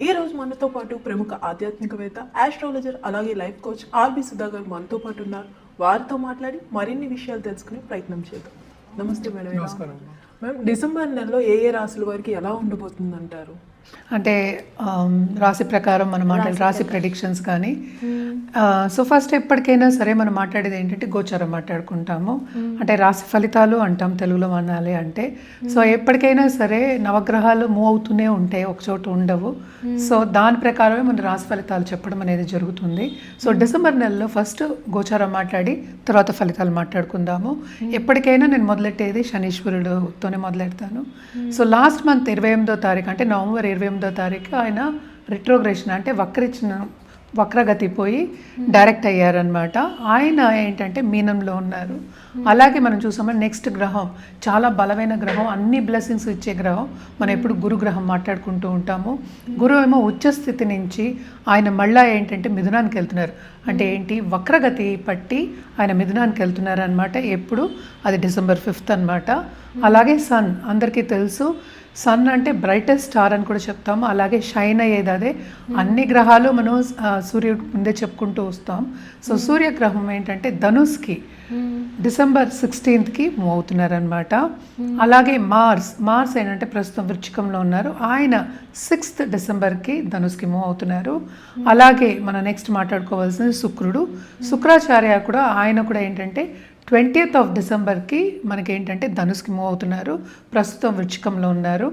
ఈ రోజు మనతో పాటు ప్రముఖ ఆధ్యాత్మికవేత్త, ఆస్ట్రాలజర్, అలాగే లైఫ్ కోచ్ ఆర్బి సుధా గారు మనతో పాటు ఉన్నారు. వారితో మాట్లాడి మరిన్ని విషయాలు తెలుసుకునే ప్రయత్నం చేద్దాం. నమస్తే మేడం. నమస్కారం మ్యామ్, డిసెంబర్ నెలలో ఏ రాశుల వారికి ఎలా ఉండబోతుంది అంటారు? అంటే రాశి ప్రకారం మనం మాట్లాడే రాశి ప్రెడిక్షన్స్ కానీ సో ఫస్ట్ ఎప్పటికైనా సరే మనం మాట్లాడేది ఏంటంటే గోచారం మాట్లాడుకుంటాము. అంటే రాశి ఫలితాలు అంటాం తెలుగులో అనాలి అంటే. సో ఎప్పటికైనా సరే నవగ్రహాలు మూవ్ అవుతూనే ఉంటాయి, ఒక చోట ఉండవు. సో దాని ప్రకారమే మన రాశి ఫలితాలు చెప్పడం అనేది జరుగుతుంది. సో డిసెంబర్ నెలలో ఫస్ట్ గోచారం మాట్లాడి తర్వాత ఫలితాలు మాట్లాడుకుందాము. ఎప్పటికైనా నేను మొదలెట్టేది శనీశ్వరుడుతోనే మొదలెడతాను. సో లాస్ట్ మంత్ 28వ తారీఖు అంటే నవంబర్ 28వ తారీఖు ఆయన రిట్రోగ్రేషన్ అంటే వక్రగతి పోయి డైరెక్ట్ అయ్యారనమాట. ఆయన ఏంటంటే మీనంలో ఉన్నారు. అలాగే మనం చూసామని నెక్స్ట్ గ్రహం చాలా బలమైన గ్రహం, అన్ని బ్లెస్సింగ్స్ ఇచ్చే గ్రహం. మనం ఎప్పుడు గురు గ్రహం మాట్లాడుకుంటూ ఉంటాము. గురువు ఏమో ఉచ్చ స్థితి నుంచి ఆయన మళ్ళా ఏంటంటే మిథునానికి వెళ్తున్నారు. అంటే ఏంటి, వక్రగతి పట్టి ఆయన మిథునానికి వెళ్తున్నారు అనమాట. ఎప్పుడు అది December 5th అనమాట. అలాగే సన్ అందరికీ తెలుసు, సన్ అంటే బ్రైటెస్ట్ స్టార్ అని కూడా చెప్తాము. అలాగే షైన్ అయ్యేది అదే. అన్ని గ్రహాలు మనం సూర్యుడు ముందే చెప్పుకుంటూ వస్తాం. సో సూర్యగ్రహం ఏంటంటే ధనుస్కి December 16th మూవ్ అవుతున్నారనమాట. అలాగే మార్స్ ఏంటంటే ప్రస్తుతం వృశ్చికంలో ఉన్నారు. ఆయన 6th Decemberకి ధనుస్కి మూవ్ అవుతున్నారు. అలాగే మనం నెక్స్ట్ మాట్లాడుకోవాల్సింది శుక్రాచార్య కూడా, ఆయన కూడా ఏంటంటే 20th Decemberకి మనకేంటంటే ధనుస్కి మూవ్ అవుతున్నారు. ప్రస్తుతం వృశ్చికంలో ఉన్నారు.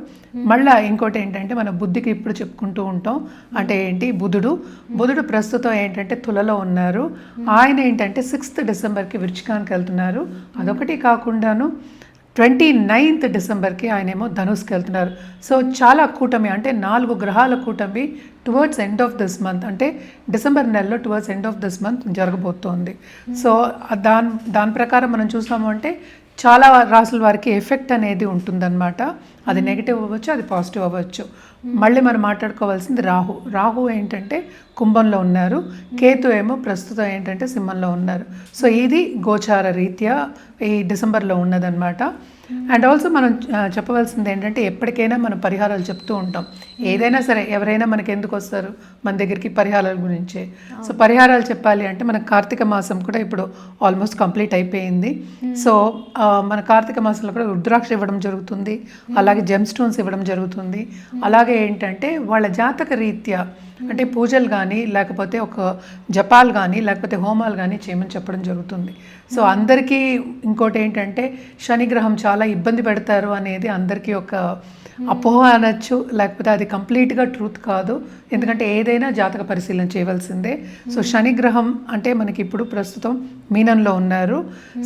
మళ్ళీ ఇంకోటి ఏంటంటే మన బుద్ధికి ఇప్పుడు చెప్పుకుంటూ ఉంటాం. అంటే ఏంటి, బుధుడు ప్రస్తుతం ఏంటంటే తులలో ఉన్నారు. ఆయన ఏంటంటే 6th Decemberకి వృశ్చికానికి వెళ్తున్నారు. అదొకటి కాకుండాను 29th Decemberకి ఆయనేమో ధనుస్కి వెళ్తున్నారు. సో చాలా కూటమి, అంటే 4 గ్రహాల కూటమి towards end of this month, అంటే డిసెంబర్ నెలలో towards end of this month జరగబోతోంది. సో దాని ప్రకారం మనం చూసాము అంటే చాలా రాసుల వారికి ఎఫెక్ట్ అనేది ఉంటుందన్నమాట. అది నెగిటివ్ అవ్వచ్చు, అది పాజిటివ్ అవ్వచ్చు. మళ్ళీ మనం మాట్లాడుకోవాల్సింది రాహు ఏంటంటే కుంభంలో ఉన్నారు. కేతు ఏమో ప్రస్తుతం ఏంటంటే సింహంలో ఉన్నారు. సో ఇది గోచార రీత్యా ఈ డిసెంబర్లో ఉన్నదన్నమాట. అండ్ ఆల్సో మనం చెప్పవలసింది ఏంటంటే ఎప్పటికైనా మనం పరిహారాలు చెప్తూ ఉంటాం. ఏదైనా సరే ఎవరైనా మనకి ఎందుకు వస్తారు మన దగ్గరికి, పరిహారాల గురించే. సో పరిహారాలు చెప్పాలి అంటే మన కార్తీక మాసం కూడా ఇప్పుడు ఆల్మోస్ట్ కంప్లీట్ అయిపోయింది. సో మన కార్తీక మాసంలో కూడా రుద్రాక్ష ఇవ్వడం జరుగుతుంది, అలాగే జెమ్ స్టోన్స్ ఇవ్వడం జరుగుతుంది. అలాగే ఏంటంటే వాళ్ళ జాతక రీత్యా అంటే పూజలు కానీ లేకపోతే ఒక జపాలు కానీ లేకపోతే హోమాలు కానీ చేయమని చెప్పడం జరుగుతుంది. సో అందరికీ ఇంకోటి ఏంటంటే శనిగ్రహం చాలా ఇబ్బంది పెడతారు అనేది అందరికీ ఒక అపోహ అనొచ్చు, లేకపోతే అది కంప్లీట్గా ట్రూత్ కాదు. ఎందుకంటే ఏదైనా జాతక పరిశీలన చేయవలసిందే. సో శనిగ్రహం అంటే మనకి ఇప్పుడు ప్రస్తుతం మీనంలో ఉన్నారు.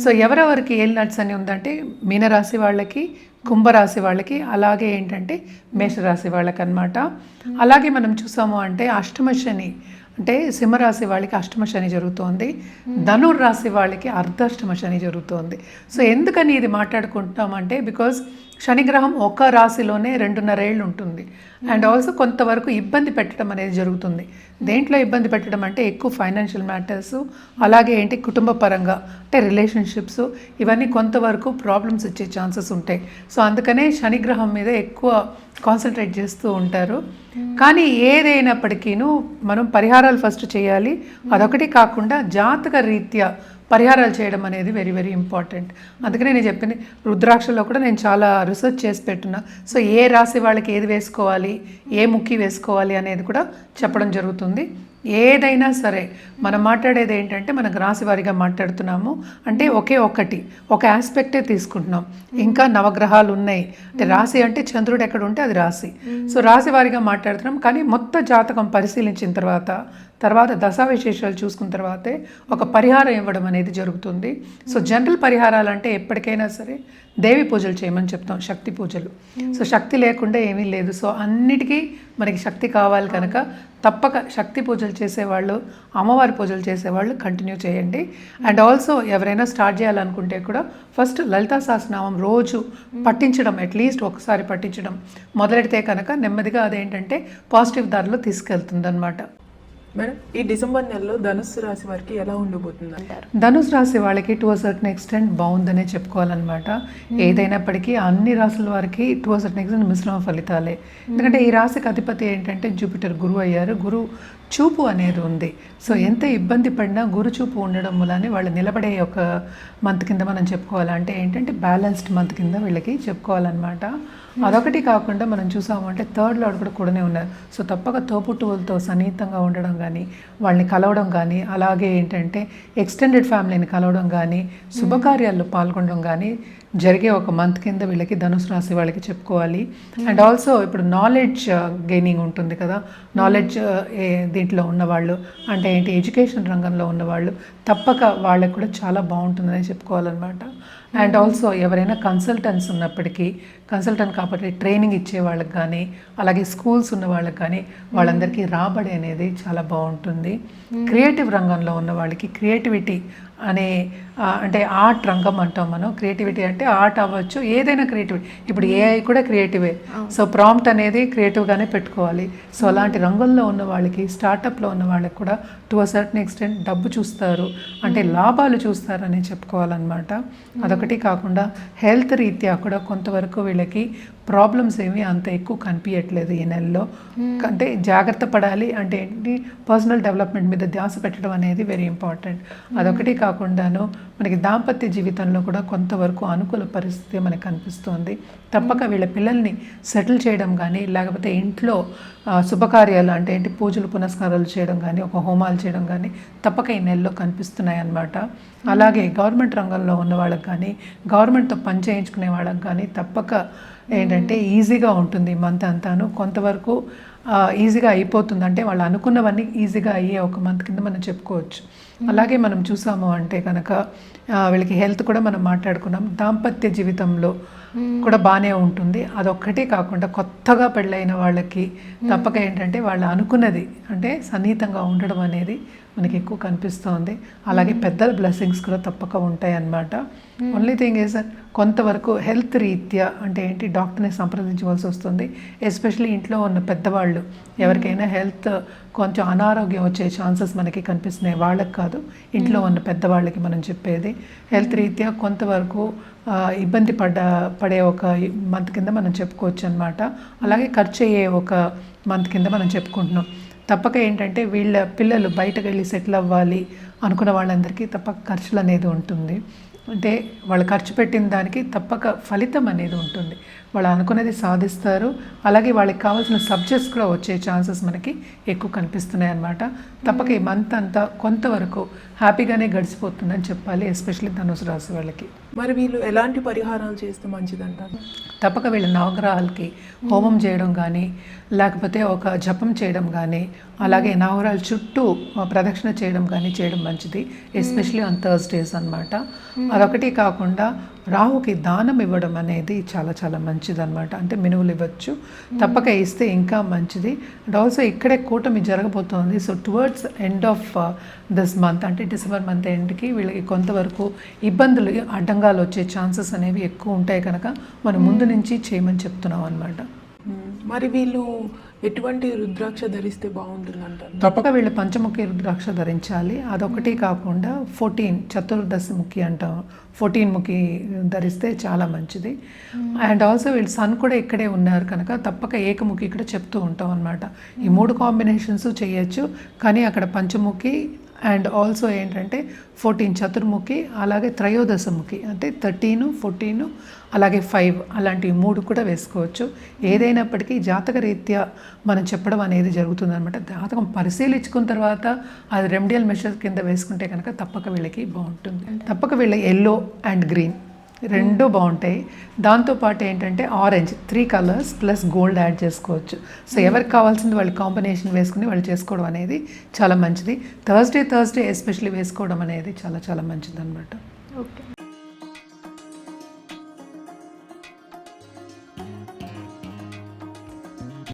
సో ఎవరెవరికి ఏలినట్స్ అని ఉందంటే మీనరాశి వాళ్ళకి, కుంభరాశి వాళ్ళకి, అలాగే ఏంటంటే మేషరాశి వాళ్ళకి అన్నమాట. అలాగే మనం చూసాము అంటే అష్టమ శని అంటే సింహరాశి వాళ్ళకి అష్టమ శని జరుగుతోంది, ధనుర్రాశి వాళ్ళకి అర్ధాష్టమ శని జరుగుతోంది. సో ఎందుకని ఇది మాట్లాడుకుంటామంటే బికాజ్ శనిగ్రహం ఒక రాశిలోనే 2.5 ఏళ్ళు ఉంటుంది. అండ్ ఆల్సో కొంతవరకు ఇబ్బంది పెట్టడం అనేది జరుగుతుంది. దేంట్లో ఇబ్బంది పెట్టడం అంటే ఎక్కువ ఫైనాన్షియల్ మ్యాటర్స్, అలాగే ఏంటి కుటుంబ పరంగా అంటే రిలేషన్షిప్స్, ఇవన్నీ కొంతవరకు ప్రాబ్లమ్స్ వచ్చే ఛాన్సెస్ ఉంటాయి. సో అందుకనే శనిగ్రహం మీద ఎక్కువ కాన్సన్ట్రేట్ చేస్తూ ఉంటారు. కానీ ఏదైనప్పటికీను మనం పరిహారాలు ఫస్ట్ చేయాలి. అదొకటి కాకుండా జాతక రీత్యా పరిహారాలు చేయడం అనేది వెరీ వెరీ ఇంపార్టెంట్. అందుకనే నేను చెప్పింది, రుద్రాక్షలో కూడా నేను చాలా రీసెర్చ్ చేసి పెట్టున్నా. సో ఏ రాశి వాళ్ళకి ఏది వేసుకోవాలి, ఏ ముక్కి వేసుకోవాలి అనేది కూడా చెప్పడం జరుగుతుంది. ఏదైనా సరే మనం మాట్లాడేది ఏంటంటే మనకు రాశి వారిగా మాట్లాడుతున్నాము అంటే ఒక ఆస్పెక్టే తీసుకుంటున్నాం. ఇంకా నవగ్రహాలు ఉన్నాయి అంటే రాశి అంటే చంద్రుడు ఎక్కడ ఉంటే అది రాశి. సో రాశి వారిగా మాట్లాడుతున్నాం. కానీ మొత్తం జాతకం పరిశీలించిన తర్వాత దశా విశేషాలు చూసుకున్న తర్వాతే ఒక పరిహారం ఇవ్వడం అనేది జరుగుతుంది. సో జనరల్ పరిహారాలు అంటే ఎప్పటికైనా సరే దేవి పూజలు చేయమని చెప్తాం, శక్తి పూజలు. సో శక్తి లేకుండా ఏమీ లేదు. సో అన్నిటికీ మనకి శక్తి కావాలి కనుక తప్పక శక్తి పూజలు చేసేవాళ్ళు, అమ్మవారి పూజలు చేసేవాళ్ళు కంటిన్యూ చేయండి. అండ్ ఆల్సో ఎవరైనా స్టార్ట్ చేయాలనుకుంటే కూడా ఫస్ట్ లలితా సహస్రనామం రోజు పఠించడం, అట్లీస్ట్ ఒకసారి పఠించడం మొదలెడితే కనుక నెమ్మదిగా అదేంటంటే పాజిటివ్ దారిలో తీసుకెళ్తుంది అనమాట. మేడం ఈ డిసెంబర్ నెలలో ధనుస్సు రాశి వారికి ఎలా ఉండబోతుంది అంటారు? ధనుసు రాశి వాళ్ళకి టు అ సర్టన్ ఎక్స్టెంట్ బాగుందనే చెప్పుకోవాలన్నమాట. ఏదైనప్పటికీ అన్ని రాసుల వారికి టు అ సర్టన్ ఎక్స్టెంట్ మిశ్రమ ఫలితాలే. ఎందుకంటే ఈ రాశికి అధిపతి ఏంటంటే జూపిటర్, గురువు అయ్యారు. గురువు చూపు అనేది ఉంది. సో ఎంత ఇబ్బంది పడినా గురు చూపు ఉండడం వల్ల వాళ్ళు నిలబడే ఒక మంత్ కింద మనం చెప్పుకోవాలి. అంటే ఏంటంటే బ్యాలెన్స్డ్ మంత్ కింద వీళ్ళకి చెప్పుకోవాలన్నమాట. అదొకటి కాకుండా మనం చూసాము అంటే థర్డ్ లార్డ్ కూడా కూడానే ఉన్నారు. సో తప్పక తోబుట్టువులతో సన్నిహితంగా ఉండడం కానీ, వాళ్ళని కలవడం కానీ, అలాగే ఏంటంటే ఎక్స్టెండెడ్ ఫ్యామిలీని కలవడం కానీ, శుభకార్యాల్లో పాల్గొనడం కానీ జరిగే ఒక మంత్ కింద వీళ్ళకి ధనుసు రాశి వాళ్ళకి చెప్పుకోవాలి. అండ్ ఆల్సో ఇప్పుడు నాలెడ్జ్ గెయినింగ్ ఉంటుంది కదా, నాలెడ్జ్ దీంట్లో ఉన్నవాళ్ళు అంటే ఏంటి ఎడ్యుకేషన్ రంగంలో ఉన్నవాళ్ళు తప్పక వాళ్ళకి కూడా చాలా బాగుంటుందని చెప్పుకోవాలన్నమాట. అండ్ ఆల్సో ఎవరైనా కన్సల్టెంట్స్ ఉన్నప్పటికీ కన్సల్టెంట్ కాబట్టి ట్రైనింగ్ ఇచ్చే వాళ్ళకి కానీ, అలాగే స్కూల్స్ ఉన్న వాళ్ళకి కానీ వాళ్ళందరికీ రాబడి అనేది చాలా బాగుంటుంది. క్రియేటివ్ రంగంలో ఉన్న వాళ్ళకి క్రియేటివిటీ అనే అంటే ఆర్ట్ రంగం అంటాం మనం. క్రియేటివిటీ అంటే ఆర్ట్ అవ్వచ్చు, ఏదైనా క్రియేటివిటీ. ఇప్పుడు ఏఐ కూడా క్రియేటివే. సో ప్రాంప్ట్ అనేది క్రియేటివ్గానే పెట్టుకోవాలి. సో అలాంటి రంగంలో ఉన్న వాళ్ళకి, స్టార్టప్లో ఉన్న వాళ్ళకి కూడా టు అ సర్టన్ ఎక్స్టెంట్ డబ్బు చూస్తారు, అంటే లాభాలు చూస్తారని చెప్పుకోవాలన్నమాట. అదొకటి కాకుండా హెల్త్ రీత్యా కూడా కొంతవరకు వీళ్ళకి ప్రాబ్లమ్స్ ఏమీ అంత ఎక్కువ కనిపించట్లేదు ఈ నెలలో. అంటే జాగ్రత్త పడాలి. అంటే ఏంటి పర్సనల్ డెవలప్మెంట్ మీద ధ్యాస పెట్టడం అనేది వెరీ ఇంపార్టెంట్. అదొకటి కాకుండాను మనకి దాంపత్య జీవితంలో కూడా కొంతవరకు అనుకూల పరిస్థితి మనకు కనిపిస్తుంది. తప్పక వీళ్ళ పిల్లల్ని సెటిల్ చేయడం కానీ, లేకపోతే ఇంట్లో శుభకార్యాలు అంటే ఏంటి పూజలు పునస్కారాలు చేయడం కానీ, ఒక హోమాలు చేయడం కానీ తప్పక ఈ నెలలో కనిపిస్తున్నాయి అన్నమాట. అలాగే గవర్నమెంట్ రంగంలో ఉన్న వాళ్ళకి కానీ, గవర్నమెంట్తో పని చేయించుకునే వాళ్ళకి కానీ తప్పక ఏంటంటే ఈజీగా ఉంటుంది మంత్ అంతాను. కొంతవరకు ఈజీగా అయిపోతుంది. అంటే వాళ్ళు అనుకున్నవన్నీ ఈజీగా అయ్యే ఒక మంత్ కింద మనం చెప్పుకోవచ్చు. అలాగే మనం చూసాము అంటే కనుక వీళ్ళకి హెల్త్ కూడా మనం మాట్లాడుకున్నాం. దాంపత్య జీవితంలో కూడా బాగానే ఉంటుంది. అదొక్కటే కాకుండా కొత్తగా పెళ్ళైన వాళ్ళకి తప్పక ఏంటంటే వాళ్ళు అనుకున్నది అంటే సన్నిహితంగా ఉండడం అనేది మనకి ఎక్కువ కనిపిస్తుంది. అలాగే పెద్దల బ్లెస్సింగ్స్ కూడా తప్పక ఉంటాయి అన్నమాట. ఓన్లీ థింగ్ ఈజ్ కొంతవరకు హెల్త్ రీత్యా అంటే ఏంటి డాక్టర్ని సంప్రదించవలసి వస్తుంది. ఎస్పెషల్లీ ఇంట్లో ఉన్న పెద్దవాళ్ళు ఎవరికైనా హెల్త్ కొంచెం అనారోగ్యం వచ్చే ఛాన్సెస్ మనకి కనిపిస్తున్నాయి. వాళ్ళకి కాదు, ఇంట్లో ఉన్న పెద్దవాళ్ళకి మనం చెప్పేది. హెల్త్ రీత్యా కొంతవరకు ఇబ్బంది పడే ఒక మంత్ కింద మనం చెప్పుకోవచ్చు అన్నమాట. అలాగే ఖర్చు అయ్యే ఒక మంత్ కింద మనం చెప్పుకుంటున్నాం. తప్పక ఏంటంటే వీళ్ళ పిల్లలు బయటకు వెళ్ళి సెటిల్ అవ్వాలి అనుకున్న వాళ్ళందరికీ తప్పక ఖర్చులు అనేది ఉంటుంది. అంటే వాళ్ళు ఖర్చు పెట్టిన దానికి తప్పక ఫలితం అనేది ఉంటుంది. వాళ్ళు అనుకునేది సాధిస్తారు. అలాగే వాళ్ళకి కావాల్సిన సబ్జెక్ట్స్ కూడా వచ్చే ఛాన్సెస్ మనకి ఎక్కువ కనిపిస్తున్నాయి అన్నమాట. తప్పక ఈ మంత్ అంతా కొంతవరకు హ్యాపీగానే గడిచిపోతుందని చెప్పాలి, ఎస్పెషల్లీ ధనుసు రాశి వాళ్ళకి. మరి వీళ్ళు ఎలాంటి పరిహారాలు చేస్తే మంచిదంటారు? తప్పక వీళ్ళ నవగ్రహాలకి హోమం చేయడం కానీ, లేకపోతే ఒక జపం చేయడం కానీ, అలాగే నవగ్రహాల చుట్టూ ప్రదక్షిణ చేయడం కానీ చేయడం మంచిది, ఎస్పెషల్లీ ఆన్ థర్స్డేస్ అన్నమాట. అదొకటి కాకుండా రాహుకి దానం ఇవ్వడం అనేది చాలా చాలా మంచిది అనమాట. అంటే మినువులు ఇవ్వచ్చు, తప్పక ఇస్తే ఇంకా మంచిది. అండ్ ఆల్సో ఇక్కడే కూటమి జరగబోతోంది. So towards end of this month అంటే డిసెంబర్ మంత్ ఎండ్కి వీళ్ళకి కొంతవరకు ఇబ్బందులు అడ్డంగాలు వచ్చే ఛాన్సెస్ అనేవి ఎక్కువ ఉంటాయి కనుక మనం ముందు నుంచి చేయమని చెప్తున్నాం అనమాట. మరి వీళ్ళు ఎటువంటి రుద్రాక్ష ధరిస్తే బాగుంటుంది అంటారు? తప్పక వీళ్ళు పంచముఖి రుద్రాక్ష ధరించాలి. అదొకటి కాకుండా 14 చతుర్దశి ముఖి అంటాం, 14 ముఖి ధరిస్తే చాలా మంచిది. అండ్ ఆల్సో వీళ్ళు సన్ కూడా ఇక్కడే ఉన్నారు కనుక తప్పక ఏకముఖి ఇక్కడ చెప్తూ ఉంటాం అనమాట. ఈ 3 కాంబినేషన్స్ చేయొచ్చు, కానీ అక్కడ పంచముఖి అండ్ ఆల్సో ఏంటంటే 14 చతుర్ముఖి, అలాగే త్రయోదశముఖి అంటే 13, 14 అలాగే 5 అలాంటి 3 కూడా వేసుకోవచ్చు. ఏదైనప్పటికీ జాతక రీత్యా మనం చెప్పడం అనేది జరుగుతుందన్నమాట. జాతకం పరిశీలించుకున్న తర్వాత అది రెమెడియల్ మెషర్స్ కింద వేసుకుంటే కనుక తప్పక వీళ్ళకి బాగుంటుంది. తప్పక వీళ్ళ ఎల్లో అండ్ గ్రీన్ రెండూ బాగుంటాయి. దాంతోపాటు ఏంటంటే orange 3 colours plus gold add చేసుకోవచ్చు. సో ఎవరికి కావాల్సింది వాళ్ళు కాంబినేషన్ వేసుకుని వాళ్ళు చేసుకోవడం అనేది చాలా మంచిది. థర్స్డే ఎస్పెషల్లీ వేసుకోవడం అనేది చాలా చాలా మంచిది అనమాట.